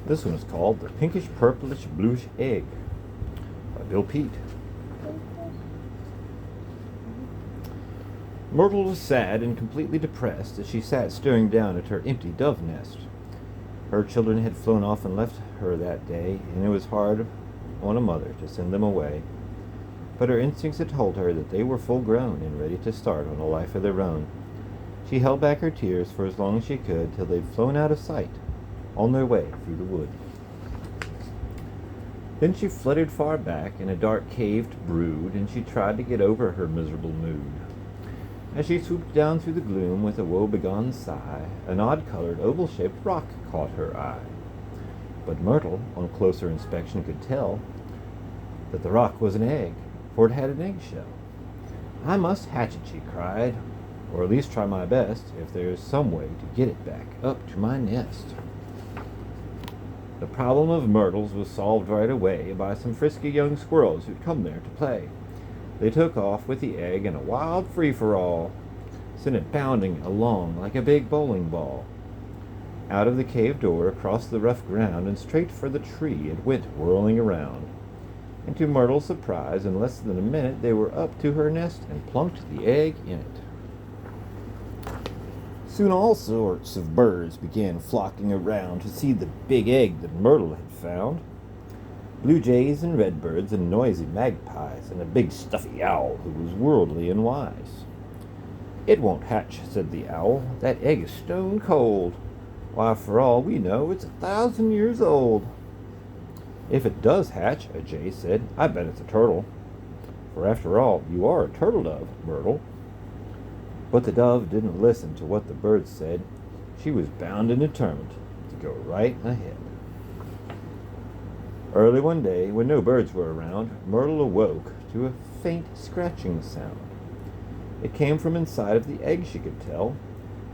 This one is called The Pinkish, Purplish, Bluish Egg by Bill Peet. Myrtle was sad and completely depressed as she sat staring down at her empty dove nest. Her children had flown off and left her that day, and it was hard on a mother to send them away. But her instincts had told her that they were full grown and ready to start on a life of their own. She held back her tears for as long as she could till they'd flown out of sight, on their way through the wood. Then she fluttered far back in a dark caved brood, and she tried to get over her miserable mood. As she swooped down through the gloom with a woe-begone sigh, an odd-colored, oval-shaped rock caught her eye. But Myrtle, on closer inspection, could tell that the rock was an egg, for it had an eggshell. "I must hatch it," she cried, "or at least try my best, if there is some way to get it back up to my nest." The problem of Myrtle's was solved right away by some frisky young squirrels who'd come there to play. They took off with the egg in a wild free-for-all, sent it bounding along like a big bowling ball. Out of the cave door, across the rough ground, and straight for the tree it went whirling around. And to Myrtle's surprise, in less than a minute they were up to her nest and plunked the egg in it. Soon all sorts of birds began flocking around to see the big egg that Myrtle had found. Blue jays and redbirds and noisy magpies and a big stuffy owl who was worldly and wise. "It won't hatch," said the owl. "That egg is stone cold. Why, for all we know, it's 1,000 years old." "If it does hatch," a jay said, "I bet it's a turtle. For after all, you are a turtle dove, Myrtle." But the dove didn't listen to what the birds said. She was bound and determined to go right ahead. Early one day, when no birds were around, Myrtle awoke to a faint scratching sound. It came from inside of the egg, she could tell.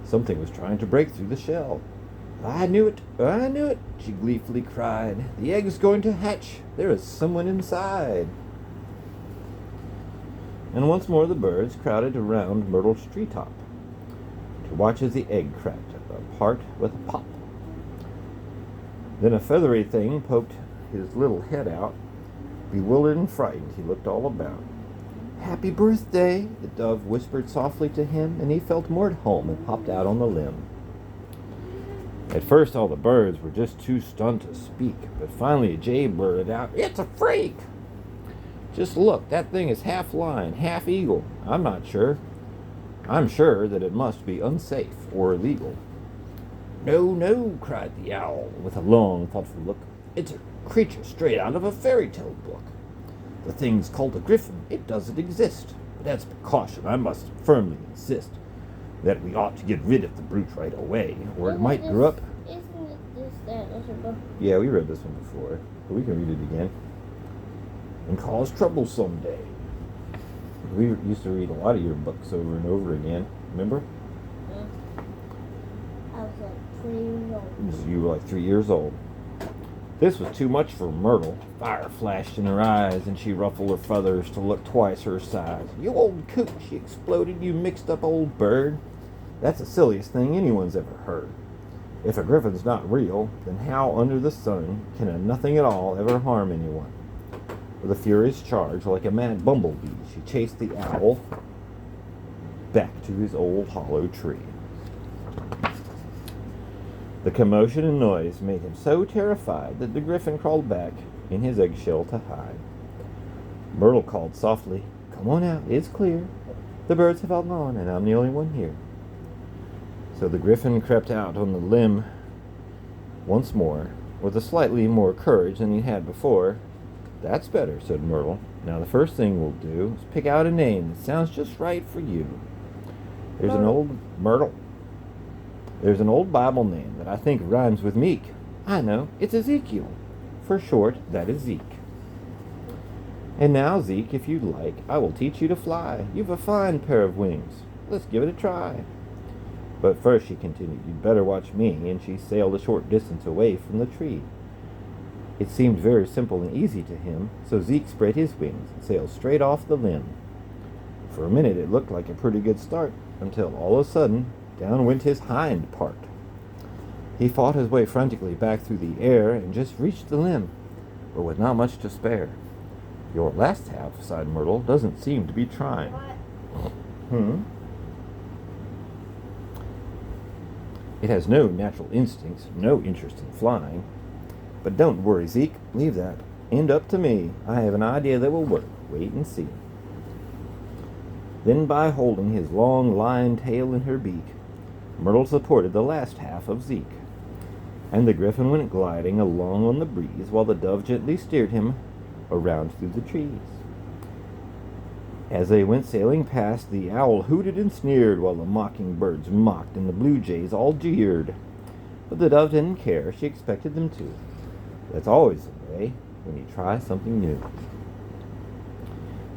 Something was trying to break through the shell. I knew it, she gleefully cried. "The egg's going to hatch. There is someone inside." And once more the birds crowded around Myrtle's treetop to watch as the egg cracked apart with a pop. Then a feathery thing poked his little head out. Bewildered and frightened, he looked all about. "Happy birthday," the dove whispered softly to him, and he felt more at home and hopped out on the limb. At first all the birds were just too stunned to speak, but finally a jay blurted out, "It's a freak! Just look, that thing is half lion, half eagle. I'm sure that it must be unsafe or illegal." "No, no," cried the owl with a long, thoughtful look. "It's a creature straight out of a fairy tale book. The thing's called a griffin. It doesn't exist. But as a precaution, I must firmly insist that we ought to get rid of the brute right away, or it might grow up." Isn't it this dinosaur book? Yeah, we read this one before, but we can read it again. "And cause trouble someday." We used to read a lot of your books over and over again. Remember? I was like 3 years old. You were like 3 years old. This was too much for Myrtle. Fire flashed in her eyes, and she ruffled her feathers to look twice her size. "You old coot," she exploded, "you mixed-up old bird. That's the silliest thing anyone's ever heard. If a griffin's not real, then how under the sun can a nothing at all ever harm anyone?" With a furious charge, like a mad bumblebee, she chased the owl back to his old hollow tree. The commotion and noise made him so terrified that the griffin crawled back in his eggshell to hide. Myrtle called softly, "Come on out, it's clear. The birds have all gone, and I'm the only one here." So the griffin crept out on the limb once more, with a slightly more courage than he had before. "That's better," said Myrtle. "Now the first thing we'll do is pick out a name that sounds just right for you. There's an old Myrtle. There's an old Bible name that I think rhymes with meek. I know, it's Ezekiel. For short, that is Zeke. And now, Zeke, if you'd like, I will teach you to fly. You've a fine pair of wings. Let's give it a try." "But first," she continued, "you'd better watch me," and she sailed a short distance away from the tree. It seemed very simple and easy to him, so Zeke spread his wings and sailed straight off the limb. For a minute it looked like a pretty good start, until all of a sudden down went his hind part. He fought his way frantically back through the air and just reached the limb, but with not much to spare. "Your last half," sighed Myrtle, "doesn't seem to be trying." What? "It has no natural instincts, no interest in flying. But don't worry, Zeke. Leave that end up to me. I have an idea that will work. Wait and see." Then, by holding his long lion tail in her beak, Myrtle supported the last half of Zeke, and the griffin went gliding along on the breeze while the dove gently steered him around through the trees. As they went sailing past, the owl hooted and sneered while the mockingbirds mocked and the blue jays all jeered. But the dove didn't care. She expected them to. That's always the way when you try something new.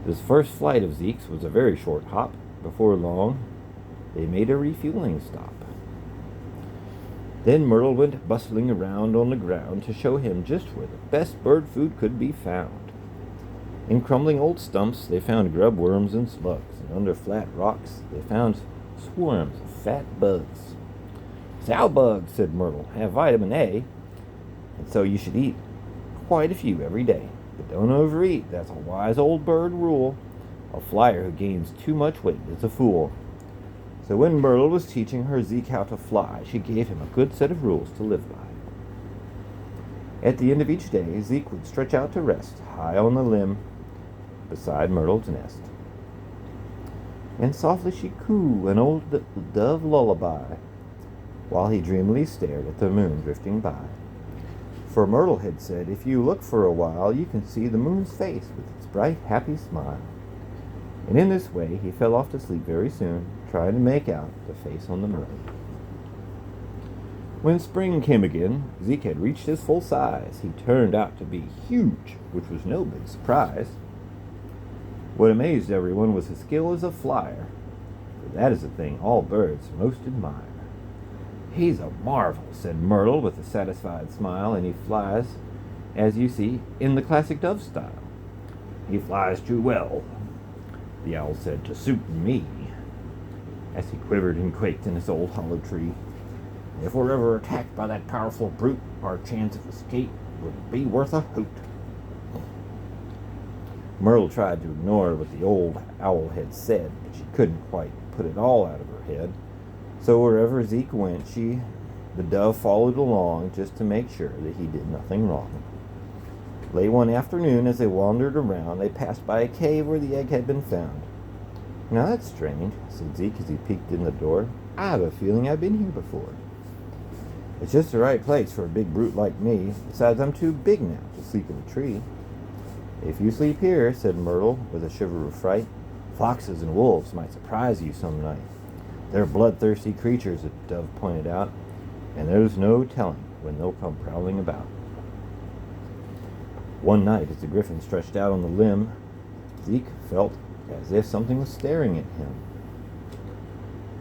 This first flight of Zeke's was a very short hop. Before long, they made a refueling stop. Then Myrtle went bustling around on the ground to show him just where the best bird food could be found. In crumbling old stumps, they found grub worms and slugs, and under flat rocks, they found swarms of fat bugs. "Sow bugs," said Myrtle, "have vitamin A, and so you should eat quite a few every day. But don't overeat. That's a wise old bird rule. A flyer who gains too much weight is a fool." So when Myrtle was teaching her Zeke how to fly, she gave him a good set of rules to live by. At the end of each day, Zeke would stretch out to rest, high on the limb, beside Myrtle's nest. And softly she'd coo an old dove lullaby, while he dreamily stared at the moon drifting by. For Myrtle had said, if you look for a while, you can see the moon's face with its bright, happy smile. And in this way, he fell off to sleep very soon, trying to make out the face on the moon. When spring came again, Zeke had reached his full size. He turned out to be huge, which was no big surprise. What amazed everyone was his skill as a flyer, for that is the thing all birds most admire. "He's a marvel," said Myrtle with a satisfied smile, "and he flies, as you see, in the classic dove style." "He flies too well," the owl said, "to suit me," as he quivered and quaked in his old hollow tree. "If we're ever attacked by that powerful brute, our chance of escape would be worth a hoot." Myrtle tried to ignore what the old owl had said, but she couldn't quite put it all out of her head. So wherever Zeke went, the dove followed along just to make sure that he did nothing wrong. Late one afternoon, as they wandered around, they passed by a cave where the egg had been found. "Now that's strange," said Zeke as he peeked in the door. "I have a feeling I've been here before. It's just the right place for a big brute like me. Besides, I'm too big now to sleep in a tree." "If you sleep here," said Myrtle with a shiver of fright, "foxes and wolves might surprise you some night. They're bloodthirsty creatures," the dove pointed out, "and there's no telling when they'll come prowling about." One night, as the griffin stretched out on the limb, Zeke felt as if something was staring at him.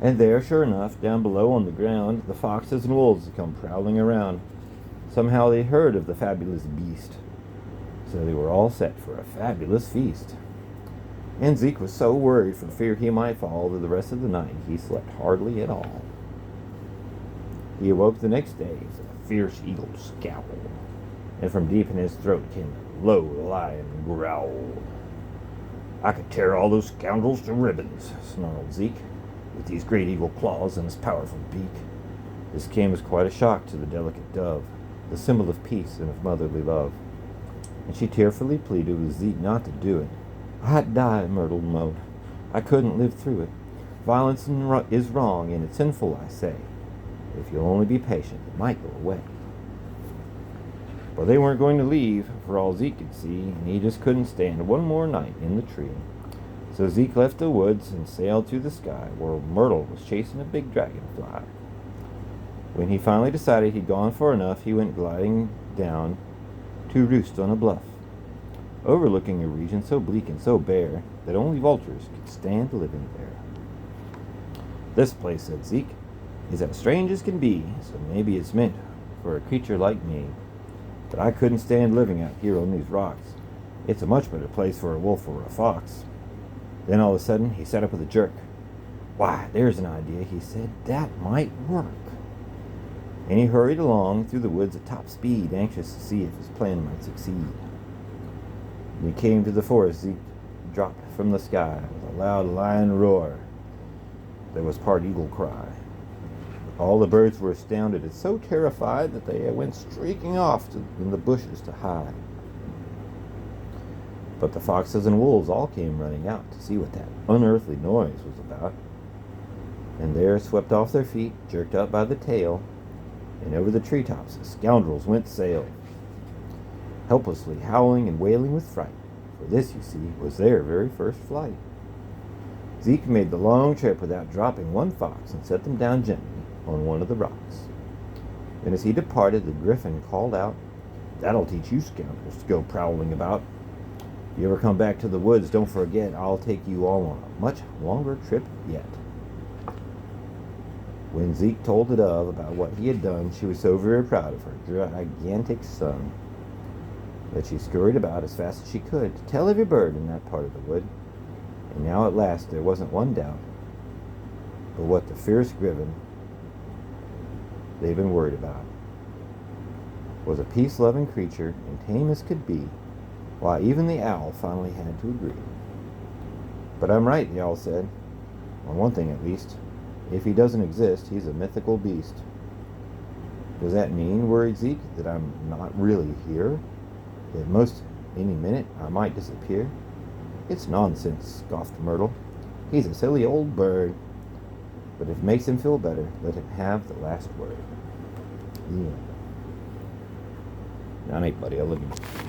And there, sure enough, down below on the ground, the foxes and wolves had come prowling around. Somehow they heard of the fabulous beast, so they were all set for a fabulous feast. And Zeke was so worried for fear he might fall that the rest of the night he slept hardly at all. He awoke the next day with a fierce eagle scowl, and from deep in his throat came a low lion growl. "I could tear all those scoundrels to ribbons," snarled Zeke, "with these great eagle claws and his powerful beak." This came as quite a shock to the delicate dove, the symbol of peace and of motherly love, and she tearfully pleaded with Zeke not to do it. "I'd die," Myrtle moaned. "I couldn't live through it. Violence is wrong, and it's sinful, I say. If you'll only be patient, it might go away." Well, they weren't going to leave, for all Zeke could see, and he just couldn't stand one more night in the tree. So Zeke left the woods and sailed to the sky, where Myrtle was chasing a big dragonfly. When he finally decided he'd gone far enough, he went gliding down to roost on a bluff, overlooking a region so bleak and so bare that only vultures could stand living there. "This place," said Zeke, "is as strange as can be, so maybe it's meant for a creature like me. But I couldn't stand living out here on these rocks. It's a much better place for a wolf or a fox." Then all of a sudden he sat up with a jerk. "Why, there's an idea," he said. "That might work." and he hurried along through the woods at top speed, anxious to see if his plan might succeed. When he came to the forest, Zeke dropped from the sky with a loud lion roar that was part eagle cry. All the birds were astounded and so terrified that they went streaking off in the bushes to hide. But the foxes and wolves all came running out to see what that unearthly noise was about. And there, swept off their feet, jerked up by the tail, and over the treetops the scoundrels went sailing, helplessly howling and wailing with fright, for this, you see, was their very first flight. Zeke made the long trip without dropping one fox and set them down gently on one of the rocks. And as he departed, the griffin called out, "That'll teach you scoundrels to go prowling about. If you ever come back to the woods, don't forget I'll take you all on a much longer trip yet." When Zeke told the dove about what he had done, she was so very proud of her gigantic son that she scurried about as fast as she could to tell every bird in that part of the wood. And now at last there wasn't one doubt but what the fierce griffin they'd been worried about was a peace-loving creature and tame as could be. Why, even the owl finally had to agree. "But I'm right," the owl said. "On one thing at least. If he doesn't exist, he's a mythical beast." "Does that mean," worried Zeke, "that I'm not really here? That most any minute I might disappear?" "It's nonsense," scoffed Myrtle. "He's a silly old bird. But if it makes him feel better, let him have the last word." Yeah. Now, night, buddy. I love you.